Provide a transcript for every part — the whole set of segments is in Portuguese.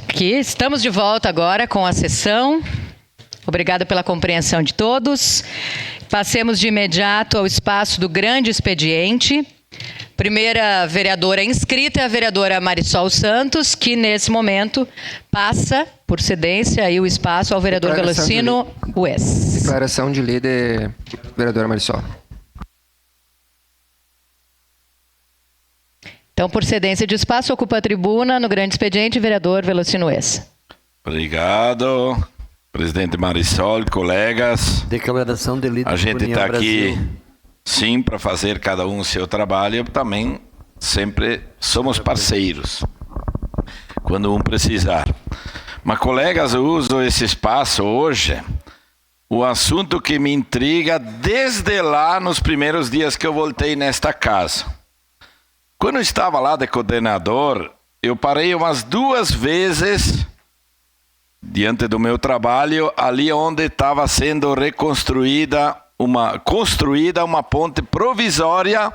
Aqui estamos de volta agora com a sessão. Obrigada pela compreensão de todos. Passemos de imediato ao espaço do grande expediente. Primeira vereadora inscrita é a vereadora Marisol Santos, que nesse momento passa, por cedência, aí o espaço ao vereador Velocino Ues. Declaração de líder, vereadora Marisol. Então, por cedência de espaço, ocupa a tribuna no grande expediente, vereador Velocino Ues. Obrigado, presidente Marisol, colegas. Declaração de líder. A gente está aqui, sim, para fazer cada um o seu trabalho. Também sempre somos parceiros, quando um precisar. Mas, colegas, eu uso esse espaço hoje. O assunto que me intriga desde lá nos primeiros dias que eu voltei nesta casa. Quando eu estava lá de coordenador, eu parei umas 2 vezes diante do meu trabalho, ali onde estava sendo construída uma ponte provisória,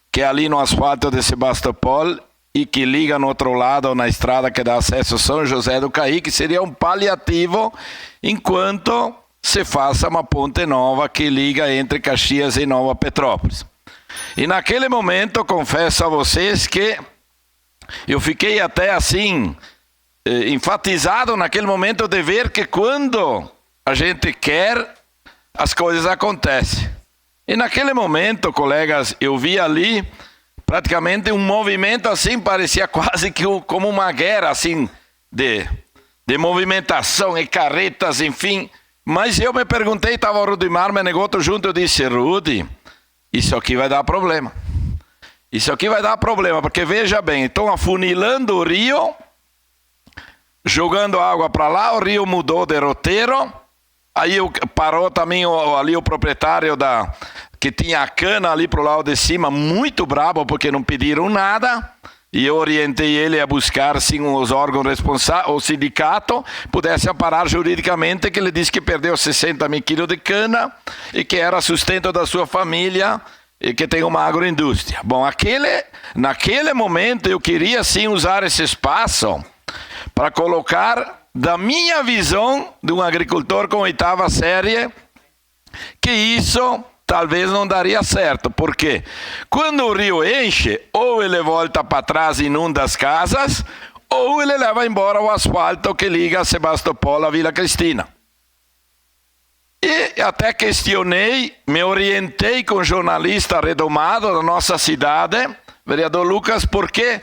que é ali no asfalto de Sebastopol e que liga no outro lado na estrada que dá acesso a São José do Caí, que seria um paliativo enquanto se faça uma ponte nova que liga entre Caxias e Nova Petrópolis. E naquele momento, confesso a vocês que eu fiquei até assim, enfatizado naquele momento de ver que quando a gente quer, as coisas acontecem. E naquele momento, colegas, eu vi ali praticamente um movimento assim, parecia quase que como uma guerra assim, de movimentação e carretas, enfim. Mas eu me perguntei, estava o Rudimar Menegoto junto, eu disse, Rudy, isso aqui vai dar problema. Isso aqui vai dar problema, porque veja bem, estão afunilando o rio, jogando água para lá, o rio mudou de roteiro, aí parou também ali o proprietário que tinha a cana ali pro lado de cima, muito bravo porque não pediram nada, e eu orientei ele a buscar sim os órgãos responsáveis, o sindicato, pudesse amparar juridicamente, que ele disse que perdeu 60 mil quilos de cana e que era sustento da sua família e que tem uma agroindústria. Bom, naquele momento eu queria sim usar esse espaço para colocar da minha visão de um agricultor com 8ª série que isso talvez não daria certo, porque quando o rio enche, ou ele volta para trás e inunda as casas, ou ele leva embora o asfalto que liga Sebastopol à Vila Cristina. E até questionei, me orientei com um jornalista redomado da nossa cidade, vereador Lucas, porque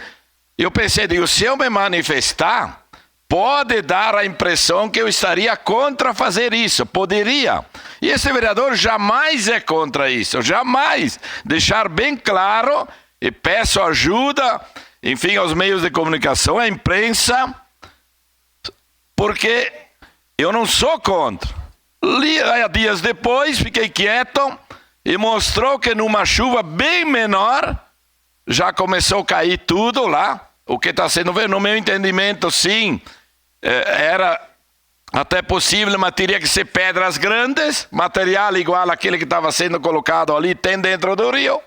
eu pensei, se eu me manifestar, pode dar a impressão que eu estaria contra fazer isso, poderia. E esse vereador jamais é contra isso, jamais. Deixar bem claro, e peço ajuda, enfim, aos meios de comunicação, à imprensa, porque eu não sou contra. Dias depois, fiquei quieto e mostrou que numa chuva bem menor, já começou a cair tudo lá. O que está sendo feito, no meu entendimento, sim, era até possível, mas teria que ser pedras grandes, material igual àquele que estava sendo colocado ali, tem dentro do rio.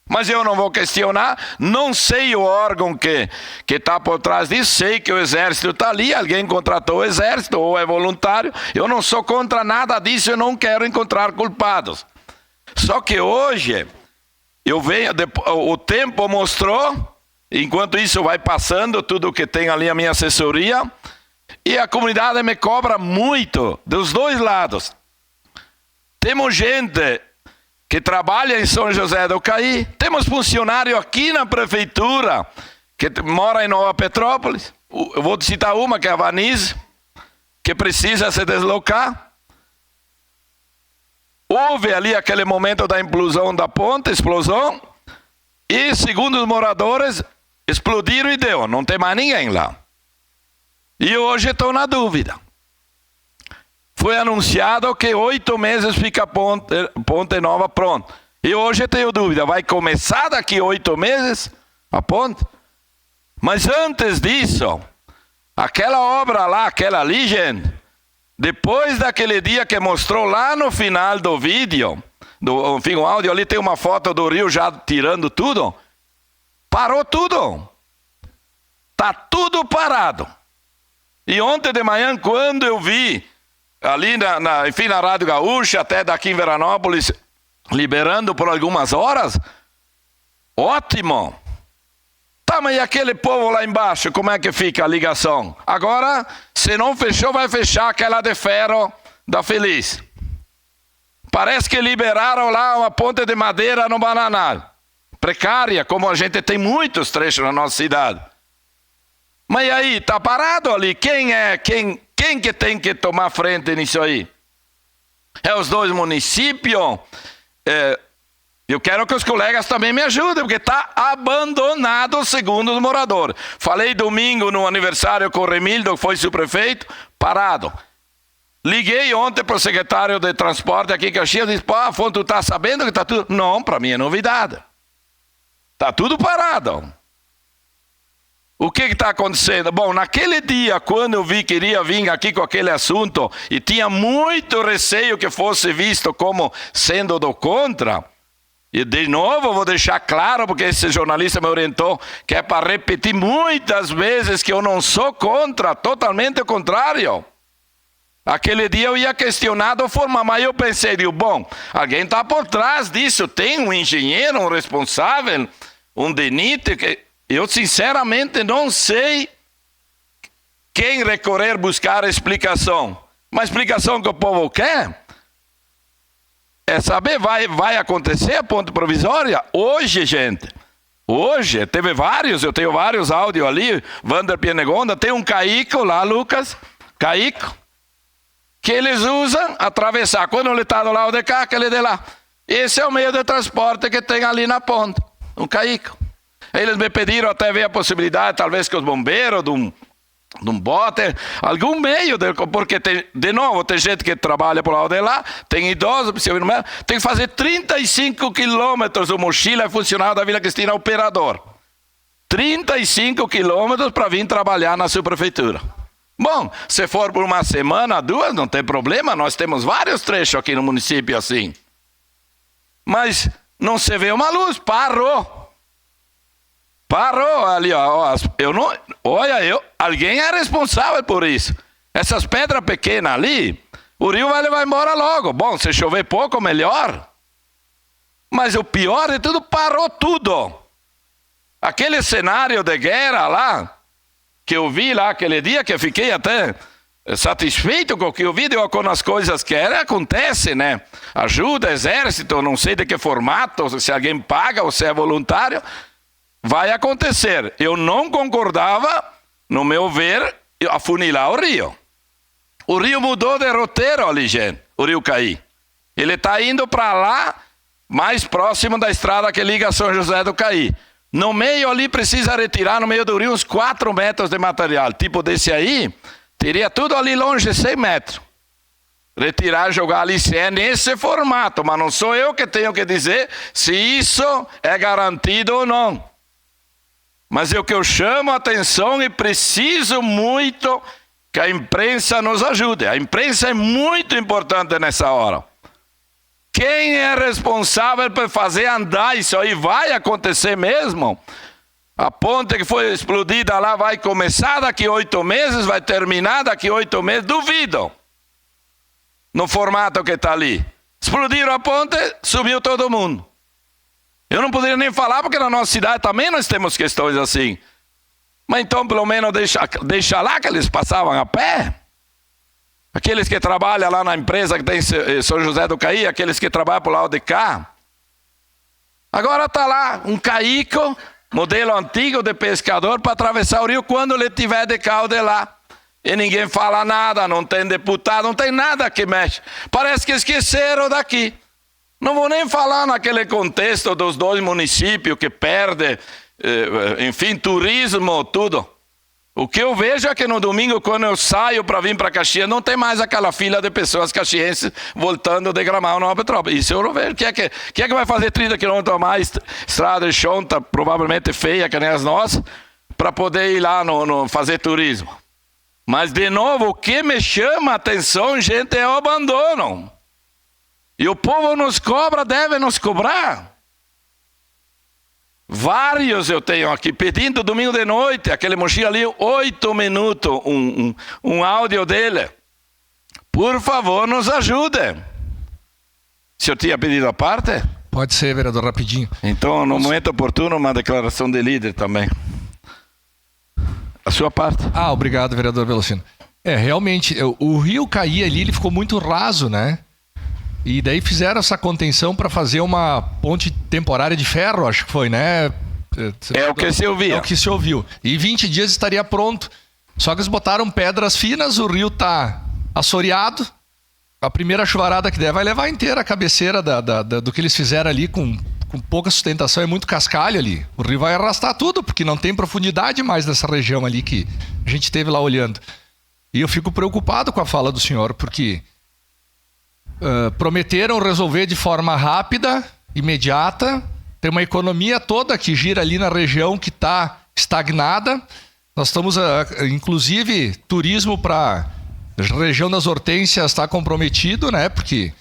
Mas eu não vou questionar, não sei o órgão que está por trás disso, sei que o Exército está ali, alguém contratou o Exército ou é voluntário, eu não sou contra nada disso, eu não quero encontrar culpados. Só que hoje, o tempo mostrou, enquanto isso vai passando, tudo que tem ali a minha assessoria, e a comunidade me cobra muito, dos 2 lados. Temos gente que trabalha em São José do Caí, temos funcionário aqui na prefeitura, que mora em Nova Petrópolis, eu vou citar uma, que é a Vanise, que precisa se deslocar. Houve ali aquele momento da implosão da ponte, explosão, e segundo os moradores, explodiram e deu, não tem mais ninguém lá. E hoje estou na dúvida. Foi anunciado que 8 meses fica a ponte nova pronta. E hoje tenho dúvida, vai começar daqui 8 meses a ponte? Mas antes disso, aquela obra lá, aquela ali, gente, depois daquele dia que mostrou lá no final do vídeo, enfim, o áudio ali tem uma foto do rio já tirando tudo, parou tudo. Está tudo parado. E ontem de manhã, quando eu vi, ali enfim, na Rádio Gaúcha, até daqui em Veranópolis, liberando por algumas horas, ótimo. Tá, mas e aquele povo lá embaixo, como é que fica a ligação? Agora, se não fechou, vai fechar aquela de ferro da Feliz. Parece que liberaram lá uma ponte de madeira no Bananal. Precária, como a gente tem muitos trechos na nossa cidade. Mas e aí, tá parado ali? Quem que tem que tomar frente nisso aí? É os dois municípios? Eu quero que os colegas também me ajudem, porque está abandonado segundo os moradores. Falei domingo no aniversário com o Remildo, que foi subprefeito, parado. Liguei ontem para o secretário de transporte aqui em Caxias e disse, pô, Afonso, tu está sabendo que está tudo... Não, para mim é novidade. Está tudo parado. O que está acontecendo? Bom, naquele dia, quando eu vi que iria vir aqui com aquele assunto e tinha muito receio que fosse visto como sendo do contra, e de novo vou deixar claro, porque esse jornalista me orientou, que é para repetir muitas vezes que eu não sou contra, totalmente o contrário. Aquele dia eu ia questionar da forma, mas eu pensei, bom, alguém está por trás disso, tem um engenheiro, um responsável, um DENIT, que eu sinceramente não sei quem recorrer buscar a explicação. Uma explicação que o povo quer é saber, vai acontecer a ponte provisória? Hoje, gente, hoje, teve vários, eu tenho vários áudios ali, Wander Pienegonda, tem um caico lá, Lucas, caico, que eles usam atravessar. Quando ele está do lado de cá, aquele de lá. Esse é o meio de transporte que tem ali na ponte, um caico. Eles me pediram até ver a possibilidade, talvez que os bombeiros, de um bote, algum meio, porque tem, de novo, tem gente que trabalha por lado de lá, tem idosos, tem que fazer 35 quilômetros, o mochila é funcionário da Vila Cristina operador. 35 quilômetros para vir trabalhar na subprefeitura. Bom, se for por uma semana, 2, não tem problema, nós temos vários trechos aqui no município assim. Mas não se vê uma luz, parou ali, ó. Alguém é responsável por isso. Essas pedras pequenas ali, o rio vai levar embora logo. Bom, se chover pouco, melhor. Mas o pior de tudo, parou tudo. Aquele cenário de guerra lá, que eu vi lá aquele dia, que eu fiquei até satisfeito com o que eu vi, com as coisas que acontece, né? Ajuda, exército, não sei de que formato, se alguém paga ou se é voluntário, vai acontecer. Eu não concordava, no meu ver, afunilar o rio. O rio mudou de roteiro ali, gente, o rio Caí. Ele está indo para lá, mais próximo da estrada que liga São José do Caí. No meio ali precisa retirar, no meio do rio, uns 4 metros de material. Tipo desse aí, teria tudo ali longe, 100 metros. Retirar, jogar ali, se é nesse formato. Mas não sou eu que tenho que dizer se isso é garantido ou não. Mas é o que eu chamo a atenção e preciso muito que a imprensa nos ajude. A imprensa é muito importante nessa hora. Quem é responsável por fazer andar isso aí? Vai acontecer mesmo? A ponte que foi explodida lá vai começar daqui 8 meses, vai terminar daqui 8 meses? Duvido. No formato que está ali. Explodiram a ponte, sumiu todo mundo. Eu não poderia nem falar, porque na nossa cidade também nós temos questões assim. Mas então, pelo menos, deixa lá que eles passavam a pé. Aqueles que trabalham lá na empresa que tem São José do Caí, aqueles que trabalham por lado de cá. Agora está lá um caico, modelo antigo de pescador, para atravessar o rio quando ele tiver de carro de lá. E ninguém fala nada, não tem deputado, não tem nada que mexe. Parece que esqueceram daqui. Não vou nem falar naquele contexto dos 2 municípios que perdem, enfim, turismo, tudo. O que eu vejo é que no domingo, quando eu saio para vir para Caxias, não tem mais aquela fila de pessoas caxienses voltando de Gramado, Nova Petrópolis. Isso eu não vejo. Quem é que vai fazer 30 quilômetros a mais, estrada de chão, provavelmente feia, que nem as nossas, para poder ir lá fazer turismo? Mas, de novo, o que me chama a atenção, gente, é o abandono. E o povo nos cobra, deve nos cobrar. Vários eu tenho aqui pedindo domingo de noite, aquele mochila ali, 8 minutos, um áudio dele. Por favor, nos ajude. O senhor tinha pedido a parte? Pode ser, vereador, rapidinho. Então, no momento oportuno, uma declaração de líder também. A sua parte. Obrigado, vereador Velocino. Realmente, o rio caía ali, ele ficou muito raso, né? E daí fizeram essa contenção para fazer uma ponte temporária de ferro, acho que foi, né? É o que se ouvia. É o que se ouviu. E 20 dias estaria pronto. Só que eles botaram pedras finas, o rio tá assoreado. A primeira chuvarada que der vai levar inteira a cabeceira do que eles fizeram ali com pouca sustentação, é muito cascalho ali. O rio vai arrastar tudo, porque não tem profundidade mais nessa região ali que a gente esteve lá olhando. E eu fico preocupado com a fala do senhor, porque prometeram resolver de forma rápida, imediata. Tem uma economia toda que gira ali na região que está estagnada. Nós estamos, inclusive, turismo para a região das Hortênsias está comprometido, né? Porque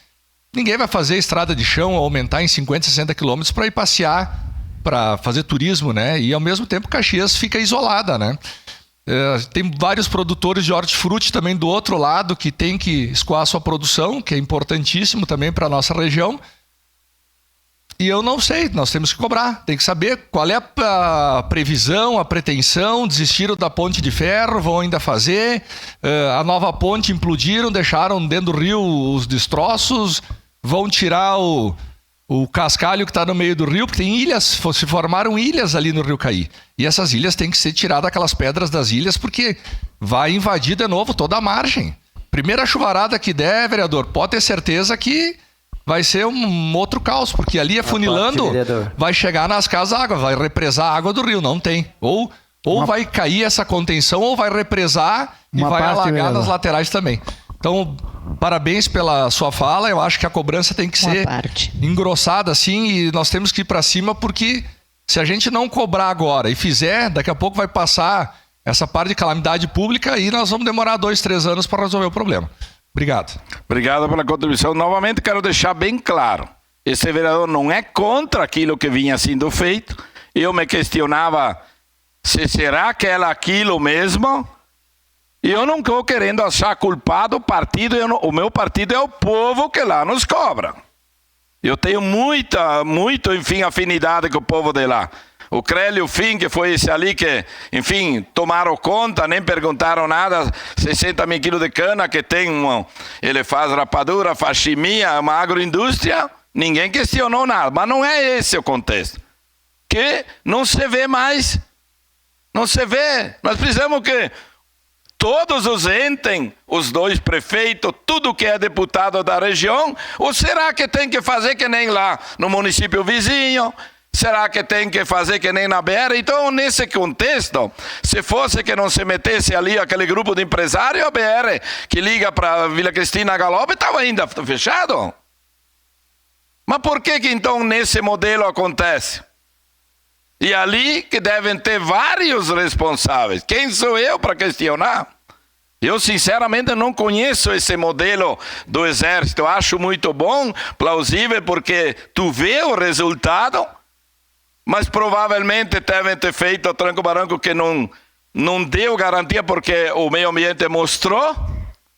ninguém vai fazer estrada de chão aumentar em 50, 60 quilômetros para ir passear, para fazer turismo, né? E ao mesmo tempo Caxias fica isolada, né? Tem vários produtores de hortifruti também do outro lado que tem que escoar sua produção, que é importantíssimo também para a nossa região. E eu não sei, nós temos que cobrar, tem que saber qual é a previsão, a pretensão. Desistiram da ponte de ferro, vão ainda fazer. A nova ponte implodiram, deixaram dentro do rio os destroços, vão tirar o cascalho que está no meio do rio, porque tem ilhas, se formaram ilhas ali no Rio Caí. E essas ilhas têm que ser tiradas, aquelas pedras das ilhas, porque vai invadir de novo toda a margem. Primeira chuvarada que der, vereador, pode ter certeza que vai ser um outro caos, porque ali afunilando, vai chegar nas casas água, vai represar a água do rio, não tem. Ou vai cair essa contenção, ou vai represar e vai alagar nas laterais também. Então, parabéns pela sua fala. Eu acho que a cobrança tem que ser engrossada assim, e nós temos que ir para cima, porque se a gente não cobrar agora e fizer, daqui a pouco vai passar essa parte de calamidade pública e nós vamos demorar 2, 3 anos para resolver o problema. Obrigado. Obrigado pela contribuição. Novamente quero deixar bem claro, esse vereador não é contra aquilo que vinha sendo feito. Eu me questionava se será que era aquilo mesmo. E eu não estou querendo achar culpado o partido. O meu partido é o povo que lá nos cobra. Eu tenho muito, enfim, afinidade com o povo de lá. O Crélio Fim, que foi esse ali que, enfim, tomaram conta, nem perguntaram nada, 60 mil quilos de cana que tem, ele faz rapadura, faz chimia, uma agroindústria, ninguém questionou nada. Mas não é esse o contexto. Que não se vê mais. Não se vê. Nós precisamos que todos os entes, os 2 prefeitos, tudo que é deputado da região, ou será que tem que fazer que nem lá no município vizinho? Será que tem que fazer que nem na BR? Então, nesse contexto, se fosse que não se metesse ali aquele grupo de empresários, a BR que liga para Vila Cristina Galope estava ainda fechado. Mas por que então nesse modelo acontece? E ali que devem ter vários responsáveis. Quem sou eu para questionar? Eu, sinceramente, não conheço esse modelo do Exército. Eu acho muito bom, plausível, porque tu vê o resultado, mas provavelmente devem ter feito o tranco-barranco que não deu garantia, porque o meio ambiente mostrou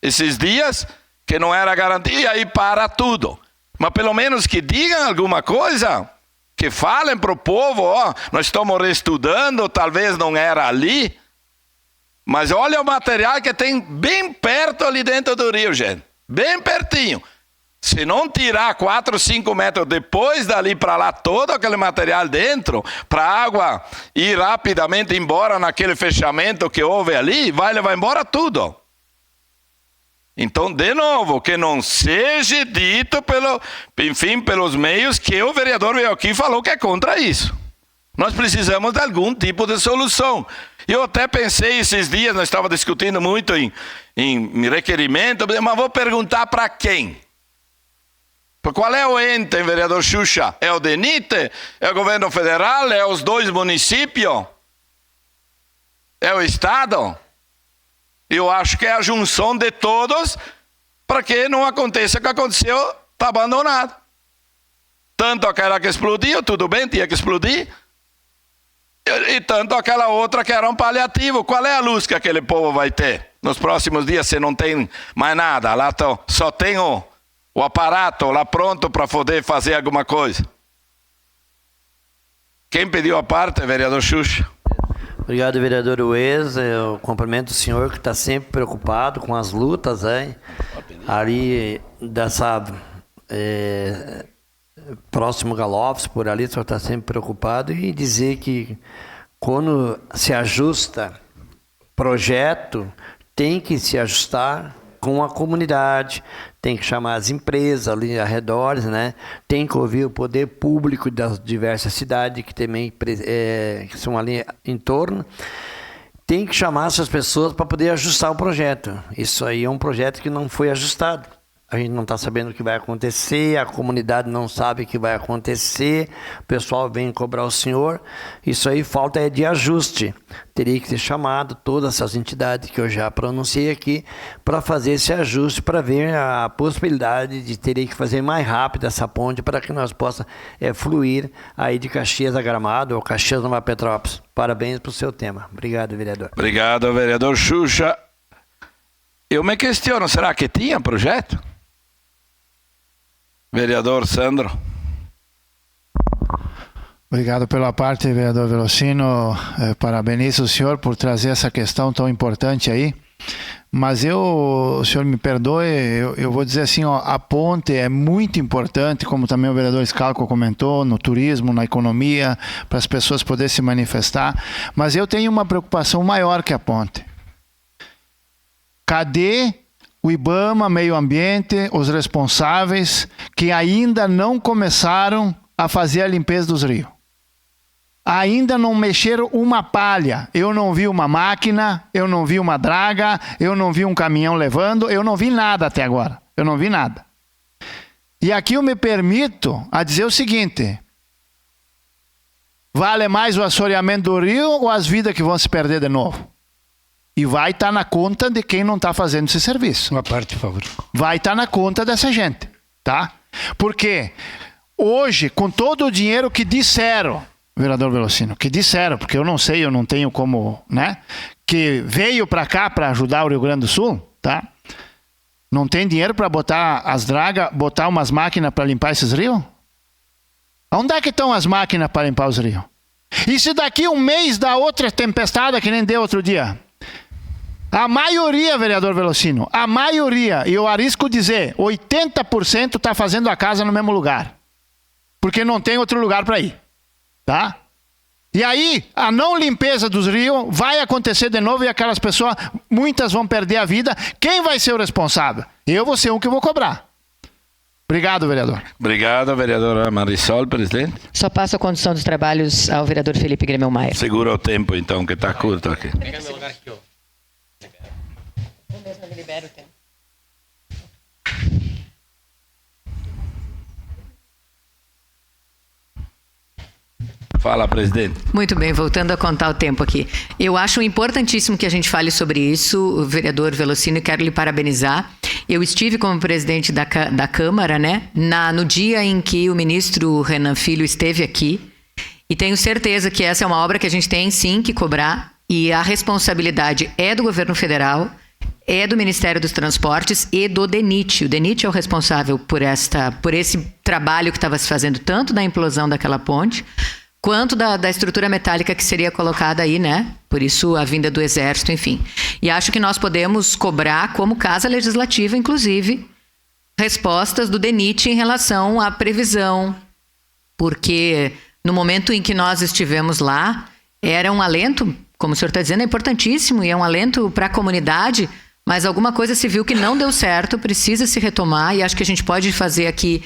esses dias que não era garantia, e aí para tudo. Mas pelo menos que digam alguma coisa, que falem para o povo, nós estamos reestudando, talvez não era ali, mas olha o material que tem bem perto ali dentro do rio, gente, bem pertinho. Se não tirar 4, 5 metros depois dali para lá todo aquele material dentro, para a água ir rapidamente embora naquele fechamento que houve ali, vai levar embora tudo. Então, de novo, que não seja dito pelos meios que o vereador veio aqui e falou que é contra isso. Nós precisamos de algum tipo de solução. Eu até pensei esses dias, nós estávamos discutindo muito em requerimento, mas vou perguntar para quem? Qual é o ente, vereador Xuxa? É o DENIT? É o governo federal? É os 2 municípios? É o Estado? Eu acho que é a junção de todos para que não aconteça o que aconteceu, está abandonado. Tanto aquela que explodiu, tudo bem, tinha que explodir, E tanto aquela outra que era um paliativo. Qual é a luz que aquele povo vai ter? Nos próximos dias, se não tem mais nada. Lá só tem o aparato lá pronto para poder fazer alguma coisa. Quem pediu a parte, vereador Xuxa? Obrigado, vereador Uez. Eu cumprimento o senhor que está sempre preocupado com as lutas ali dessa próximo Galofes, por ali, o senhor está sempre preocupado, e dizer que quando se ajusta projeto, tem que se ajustar com a comunidade, tem que chamar as empresas ali arredores, né? Tem que ouvir o poder público das diversas cidades que também que são ali em torno. Tem que chamar essas pessoas para poder ajustar o projeto. Isso aí é um projeto que não foi ajustado. A gente não está sabendo o que vai acontecer, a comunidade não sabe o que vai acontecer, o pessoal vem cobrar o senhor. Isso aí falta de ajuste. Teria que ser chamado todas essas entidades que eu já pronunciei aqui para fazer esse ajuste, para ver a possibilidade de teria que fazer mais rápido essa ponte para que nós possa fluir aí de Caxias a Gramado ou Caxias Nova Petrópolis. Parabéns para o seu tema. Obrigado, vereador. Obrigado, vereador Xuxa. Eu me questiono, será que tinha projeto? Vereador Sandro. Obrigado pela parte, vereador Velocino. Parabenizo o senhor por trazer essa questão tão importante aí. Mas o senhor me perdoe, eu vou dizer assim, a ponte é muito importante, como também o vereador Scalco comentou, no turismo, na economia, para as pessoas poderem se manifestar. Mas eu tenho uma preocupação maior que a ponte. Cadê o IBAMA, Meio Ambiente, os responsáveis que ainda não começaram a fazer a limpeza dos rios? Ainda não mexeram uma palha. Eu não vi uma máquina, eu não vi uma draga, eu não vi um caminhão levando, eu não vi nada até agora. Eu não vi nada. E aqui eu me permito a dizer o seguinte: vale mais o assoreamento do rio ou as vidas que vão se perder de novo? E vai estar na conta de quem não está fazendo esse serviço. Uma parte, por favor. Vai estar na conta dessa gente, tá? Porque hoje, com todo o dinheiro que disseram, vereador Velocino, que disseram, porque eu não sei, eu não tenho como, né? Que veio para cá para ajudar o Rio Grande do Sul, tá? Não tem dinheiro para botar as dragas, botar umas máquinas para limpar esses rios? Onde é que estão as máquinas para limpar os rios? E se daqui um mês dá outra tempestade que nem deu outro dia? A maioria, vereador Velocino, a maioria, e eu arrisco dizer, 80% está fazendo a casa no mesmo lugar. Porque não tem outro lugar para ir. Tá? E aí, a não limpeza dos rios vai acontecer de novo e aquelas pessoas, muitas vão perder a vida. Quem vai ser o responsável? Eu vou ser um que vou cobrar. Obrigado, vereador. Obrigado, vereadora Marisol, presidente. Só passo a condução dos trabalhos ao vereador Felipe Grêmio Maia. Segura o tempo, então, que está curto aqui. Pega meu lugar aqui, ó. Eu mesmo me libero o tempo. Fala, presidente. Muito bem, voltando a contar o tempo aqui. Eu acho importantíssimo que a gente fale sobre isso, vereador Velocino, e quero lhe parabenizar. Eu estive como presidente da Câmara, né, no dia em que o ministro Renan Filho esteve aqui, e tenho certeza que essa é uma obra que a gente tem sim que cobrar, e a responsabilidade é do governo federal, é do Ministério dos Transportes e do DENIT. O DENIT é o responsável por esse trabalho que estava se fazendo, tanto da implosão daquela ponte, quanto da estrutura metálica que seria colocada aí, né? Por isso a vinda do Exército, enfim. E acho que nós podemos cobrar, como Casa Legislativa, inclusive, respostas do DENIT em relação à previsão. Porque no momento em que nós estivemos lá, era um alento, como o senhor está dizendo, é importantíssimo, e é um alento para a comunidade, mas alguma coisa se viu que não deu certo, precisa se retomar, e acho que a gente pode fazer aqui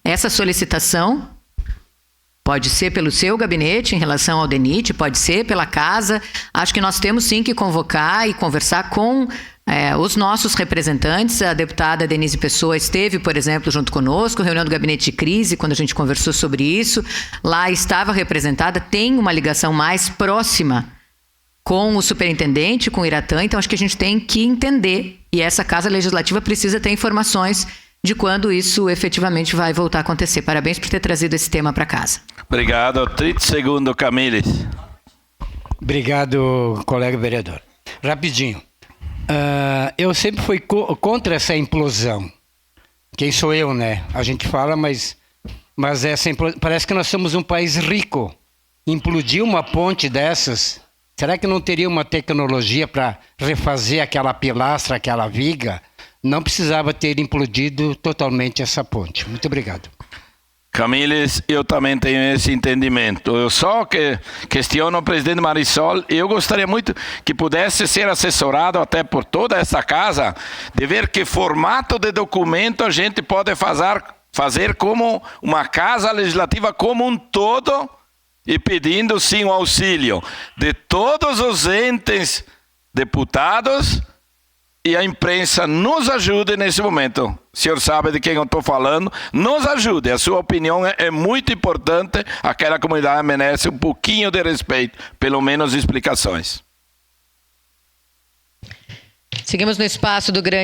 essa solicitação. Pode ser pelo seu gabinete em relação ao DENIT, pode ser pela casa. Acho que nós temos sim que convocar e conversar com os nossos representantes. A deputada Denise Pessoa esteve, por exemplo, junto conosco, reunião do gabinete de crise, quando a gente conversou sobre isso. Lá estava representada, tem uma ligação mais próxima com o superintendente, com o Iratã. Então acho que a gente tem que entender, e essa Casa Legislativa precisa ter informações de quando isso efetivamente vai voltar a acontecer. Parabéns por ter trazido esse tema para casa. Obrigado. 30 segundos, Camille. Obrigado, colega vereador. Rapidinho. Eu sempre fui contra essa implosão. Quem sou eu, né? A gente fala, mas essa parece que nós somos um país rico. Implodir uma ponte dessas, será que não teria uma tecnologia para refazer aquela pilastra, aquela viga? Não precisava ter implodido totalmente essa ponte. Muito obrigado. Camille, eu também tenho esse entendimento. Eu só questiono o presidente Marisol. Eu gostaria muito que pudesse ser assessorado até por toda essa casa, de ver que formato de documento a gente pode fazer como uma casa legislativa como um todo, e pedindo sim o auxílio de todos os entes deputados, e a imprensa nos ajude nesse momento. O senhor sabe de quem eu estou falando. Nos ajude. A sua opinião é muito importante. Aquela comunidade merece um pouquinho de respeito. Pelo menos explicações. Seguimos no espaço do grande